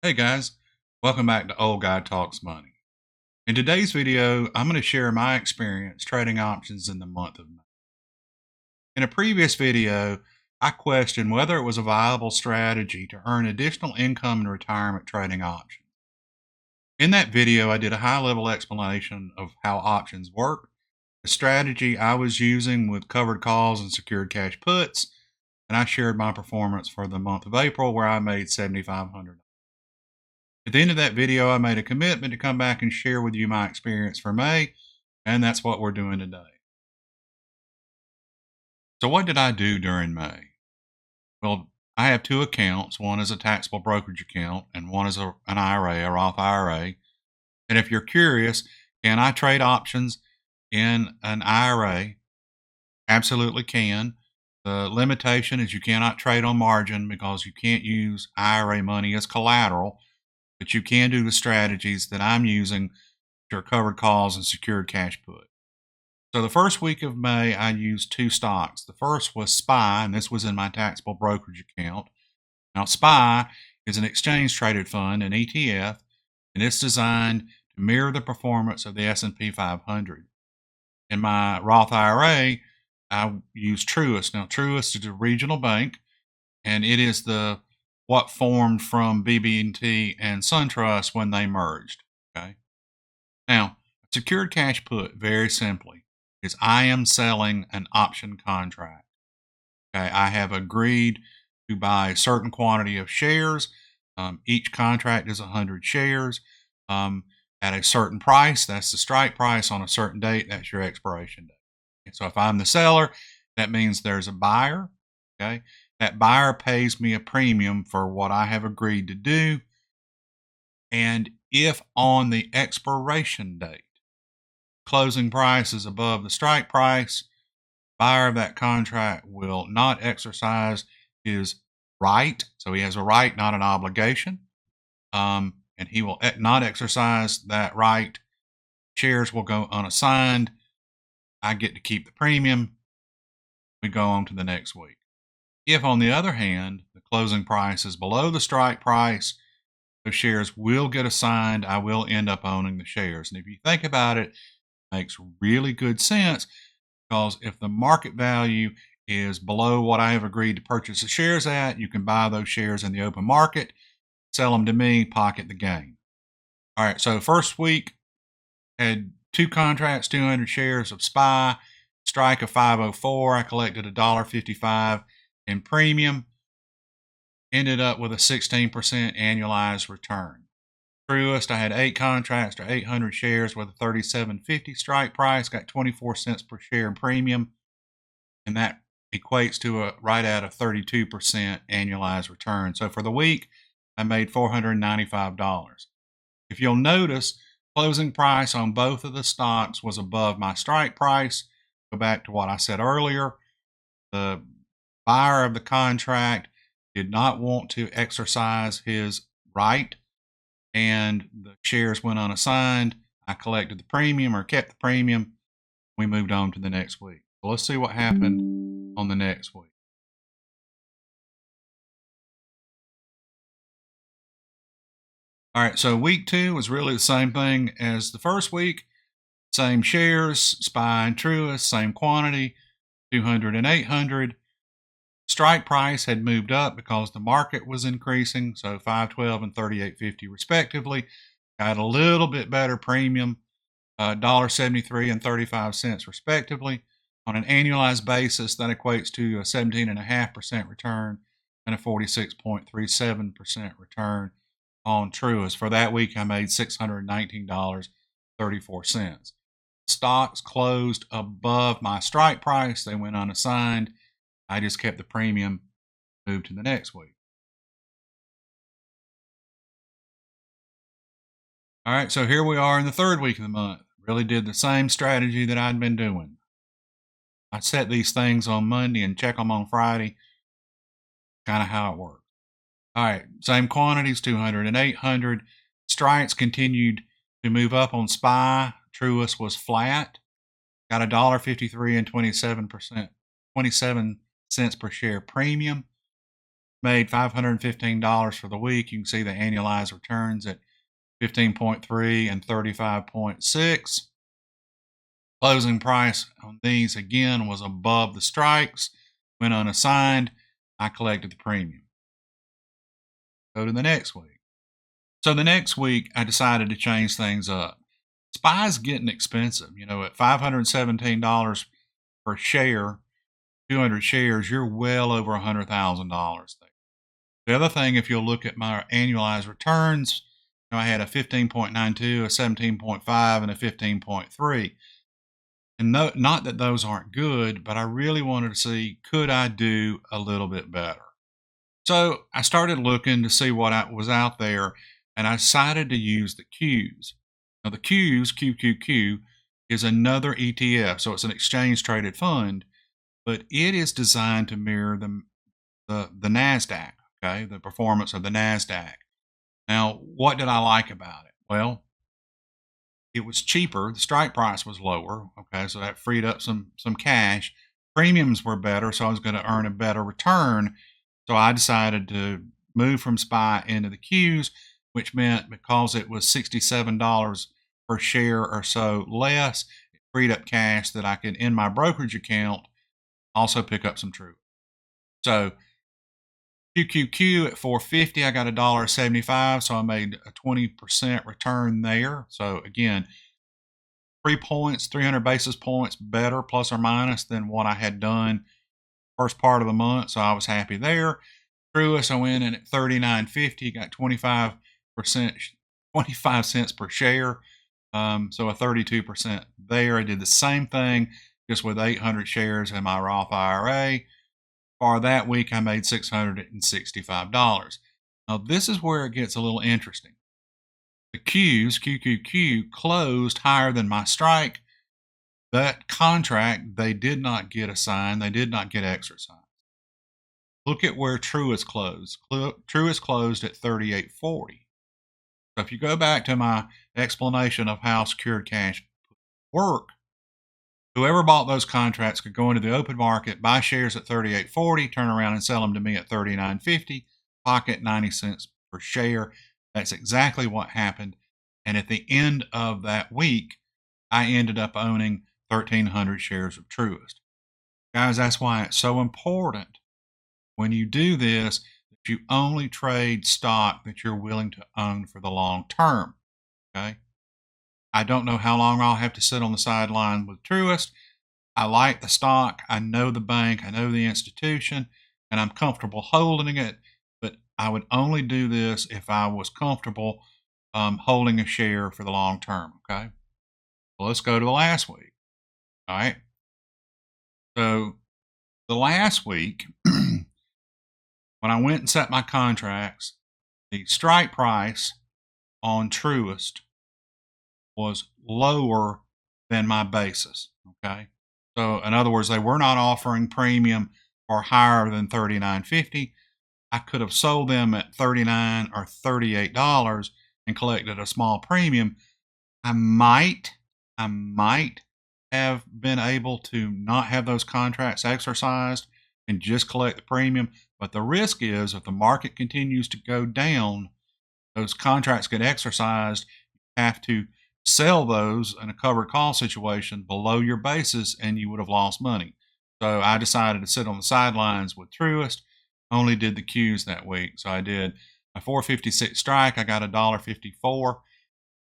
Hey guys, welcome back to Old Guy Talks Money. In today's video, I'm going to share my experience trading options in the month of May. In a previous video, I questioned whether it was a viable strategy to earn additional income in retirement trading options. In that video, I did a high level explanation of how options work, the strategy I was using with covered calls and secured cash puts, and I shared my performance for the month of April where I made $7,500. At the end of that video, I made a commitment to come back and share with you my experience for May, and that's what we're doing today. So, what did I do during May? Well, I have two accounts. One is a taxable brokerage account, and one is an IRA, a Roth IRA. And if you're curious, can I trade options in an IRA? Absolutely can. The limitation is you cannot trade on margin because you can't use IRA money as collateral, but you can do the strategies that I'm using, which are covered calls and secured cash put. So the first week of May, I used two stocks. The first was SPY, and this was in my taxable brokerage account. Now, SPY is an exchange traded fund, an ETF, and it's designed to mirror the performance of the S&P 500. In my Roth IRA, I use Truist. Now, Truist is a regional bank, and it is the what formed from BB&T and SunTrust when they merged. Okay. Now, a secured cash put, very simply, is I am selling an option contract. Okay, I have agreed to buy a certain quantity of shares. Each contract is 100 shares um, at a certain price. That's the strike price on a certain date. That's your expiration date. And so if I'm the seller, that means there's a buyer. Okay, that buyer pays me a premium for what I have agreed to do. And if on the expiration date, closing price is above the strike price, buyer of that contract will not exercise his right. So he has a right, not an obligation. And he will not exercise that right. Shares will go unassigned. I get to keep the premium. We go on to the next week. If, on the other hand, the closing price is below the strike price, the shares will get assigned. I will end up owning the shares. And if you think about it, makes really good sense because if the market value is below what I have agreed to purchase the shares at, you can buy those shares in the open market, sell them to me, pocket the gain. All right, so first week had two contracts, 200 shares of SPY, strike of 504. I collected $1.55 in premium, ended up with a 16% annualized return. Truist, I had 8 contracts or 800 shares with a 37.50 strike price, got 24 cents per share in premium, and that equates to right at a 32% annualized return. So for the week, I made $495. If you'll notice, closing price on both of the stocks was above my strike price. Go back to what I said earlier. The buyer of the contract did not want to exercise his right, and the shares went unassigned. I collected the premium or kept the premium. We moved on to the next week. So let's see what happened on the next week. All right, so week two was really the same thing as the first week. Same shares, SPY and Truist, same quantity, 200 and 800. Strike price had moved up because the market was increasing, so 512 and 38.50 respectively. Got a little bit better premium, $1.73 and 35 cents respectively. On an annualized basis, that equates to a 17.5% return and a 46.37% return on Truist. For that week, I made $619.34. Stocks closed above my strike price. They went unassigned. I just kept the premium, moved to the next week. All right, so here we are in the third week of the month. Really did the same strategy that I'd been doing. I set these things on Monday and check them on Friday. Kind of how it works. All right, same quantities, 200 and 800. Strikes continued to move up on SPY. Truist was flat. Got $1.53 and 27%, 27 cents per share premium. made $515 for the week. You can see the annualized returns at 15.3 and 35.6. Closing price on these again was above the strikes. Went unassigned. I collected the premium. Go to the next week. So the next week, I decided to change things up. SPY's getting expensive. You know, at $517 per share, 200 shares, you're well over $100,000 there. The other thing, if you'll look at my annualized returns, you know, I had a 15.92, a 17.5, and a 15.3. And not that those aren't good, but I really wanted to see, could I do a little bit better? So I started looking to see what was out there, and I decided to use the Qs. Now, the Qs, QQQ, is another ETF, so it's an exchange traded fund, but it is designed to mirror the NASDAQ, okay, the performance of the NASDAQ. Now, what did I like about it? Well, it was cheaper. The strike price was lower, okay, so that freed up some cash. Premiums were better, so I was going to earn a better return. So I decided to move from SPY into the Qs, which meant because it was $67 per share or so less, it freed up cash that I could, in my brokerage account, also pick up some True. So QQQ at 450, I got $1.75, so I made a 20% return there. So again, 3 points, 300 basis points better, plus or minus, than what I had done first part of the month. So I was happy there. Truist, I went in at $39.50, got 25%, 25 cents per share. So a 32% there. I did the same thing just with 800 shares in my Roth IRA. For that week, I made $665. Now, this is where it gets a little interesting. The Qs, QQQ, closed higher than my strike. That contract, they did not get assigned. They did not get exercised. Look at where Truist closed. Truist closed at $38.40. So if you go back to my explanation of how secured cash work, whoever bought those contracts could go into the open market, buy shares at $38.40, turn around and sell them to me at $39.50, pocket 90 cents per share. That's exactly what happened. And at the end of that week, I ended up owning 1,300 shares of Truist. Guys, that's why it's so important when you do this that you only trade stock that you're willing to own for the long term. Okay? I don't know how long I'll have to sit on the sideline with Truist. I like the stock. I know the bank. I know the institution, and I'm comfortable holding it. But I would only do this if I was comfortable holding a share for the long term. Okay. Well, let's go to the last week. All right. So the last week, when I went and set my contracts, the strike price on Truist was lower than my basis. Okay. So in other words, they were not offering premium or higher than $39.50. I could have sold them at $39 or $38 and collected a small premium. I might have been able to not have those contracts exercised and just collect the premium. But the risk is if the market continues to go down, those contracts get exercised. You have to sell those in a covered call situation below your basis, and you would have lost money. So I decided to sit on the sidelines with Truist. Only did the Qs that week. So I did a 456 strike. I got $1.54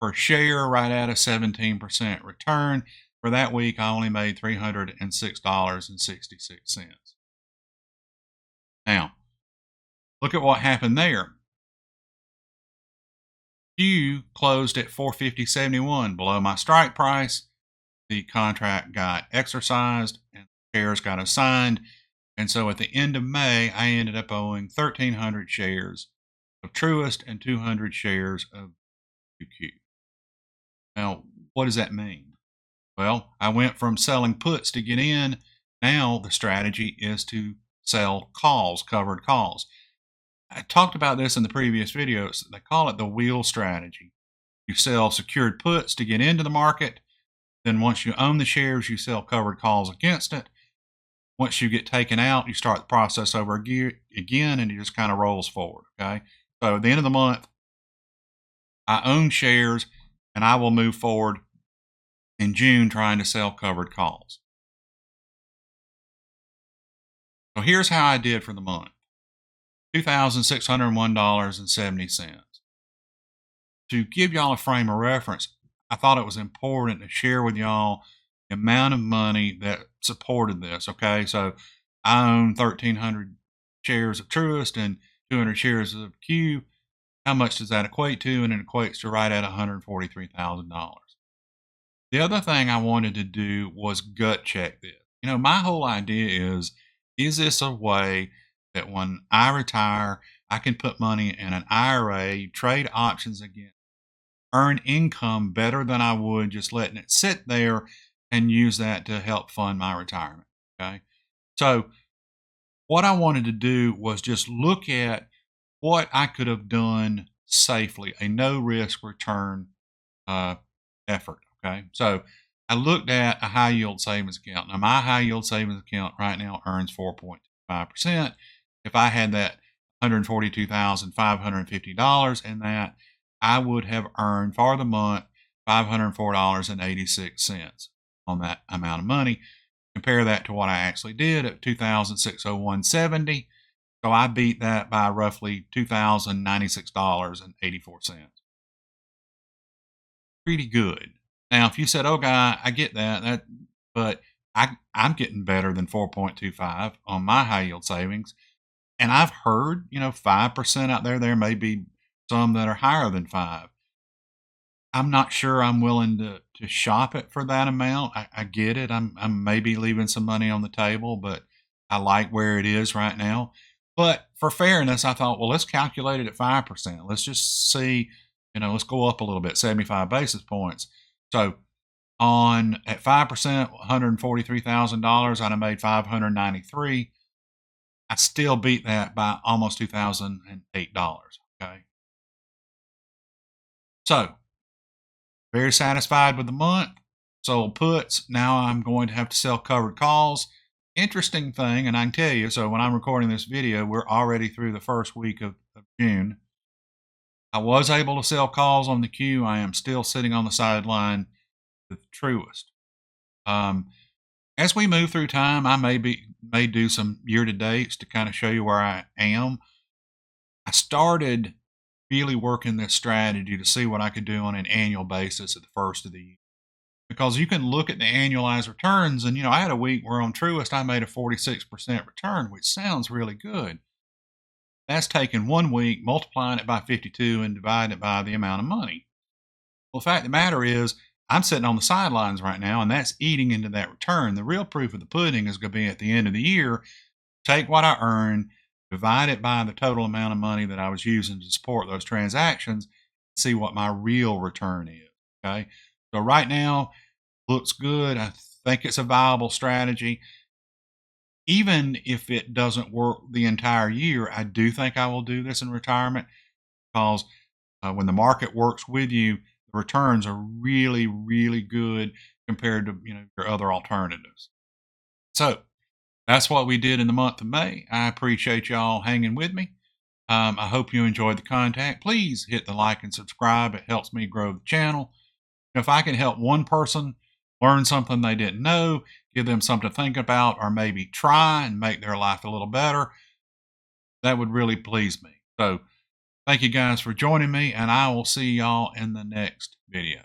per share, right at a 17% return. For that week, I only made $306.66. Now, look at what happened there. Q closed at 450.71 below my strike price. The contract got exercised and shares got assigned. And so at the end of May, I ended up owning 1,300 shares of Truist and 200 shares of QQ. Now, what does that mean? Well, I went from selling puts to get in. Now the strategy is to sell calls, covered calls. I talked about this in the previous videos. They call it the wheel strategy. You sell secured puts to get into the market. Then once you own the shares, you sell covered calls against it. Once you get taken out, you start the process over again, and it just kind of rolls forward. Okay. So at the end of the month, I own shares, and I will move forward in June trying to sell covered calls. So here's how I did for the month: $2,601.70. To give y'all a frame of reference, I thought it was important to share with y'all the amount of money that supported this. Okay, so I own 1,300 shares of Truist and 200 shares of Q. How much does that equate to? And it equates to right at $143,000. The other thing I wanted to do was gut check this. My whole idea is this a way that when I retire, I can put money in an IRA, trade options again, earn income better than I would just letting it sit there and use that to help fund my retirement. Okay. So, what I wanted to do was just look at what I could have done safely, a no risk return uh, effort. Okay. So, I looked at a high yield savings account. Now, my high yield savings account right now earns 4.5%. If I had that $142,550 in that, I would have earned for the month $504.86 on that amount of money. Compare that to what I actually did at $2,601.70. So I beat that by roughly $2,096.84. Pretty good. Now, if you said, "Oh, guy, I get that, but I'm getting better than 4.25 on my high yield savings," and I've heard 5% out there. There may be some that are higher than 5. I'm not sure I'm willing to shop it for that amount. I get it. I'm maybe leaving some money on the table, but I like where it is right now. But for fairness, I thought, well, let's calculate it at 5%. Let's just see, let's go up a little bit, 75 basis points. So on at 5%, $143,000, I'd have made 593. I still beat that by almost $2,008. Okay. So very satisfied with the month. Sold puts. Now I'm going to have to sell covered calls. Interesting thing, and I can tell you, so when I'm recording this video, we're already through the first week of June. I was able to sell calls on the Q. I am still sitting on the sideline with Truist. As we move through time, I may do some year to dates to kind of show you where I am. I started really working this strategy to see what I could do on an annual basis at the first of the year. Because you can look at the annualized returns, and I had a week where on Truist I made a 46% return, which sounds really good. That's taking 1 week, multiplying it by 52, and dividing it by the amount of money. Well, the fact of the matter is, I'm sitting on the sidelines right now, and that's eating into that return. The real proof of the pudding is going to be at the end of the year. Take what I earn, divide it by the total amount of money that I was using to support those transactions, see what my real return is. Okay. So right now, looks good. I think it's a viable strategy. Even if it doesn't work the entire year, I do think I will do this in retirement because when the market works with you, the returns are really, really good compared to your other alternatives. So that's what we did in the month of May. I appreciate y'all hanging with me. I hope you enjoyed the content. Please hit the like and subscribe. It helps me grow the channel. If I can help one person learn something they didn't know, give them something to think about, or maybe try and make their life a little better, that would really please me. So thank you guys for joining me, and I will see y'all in the next video.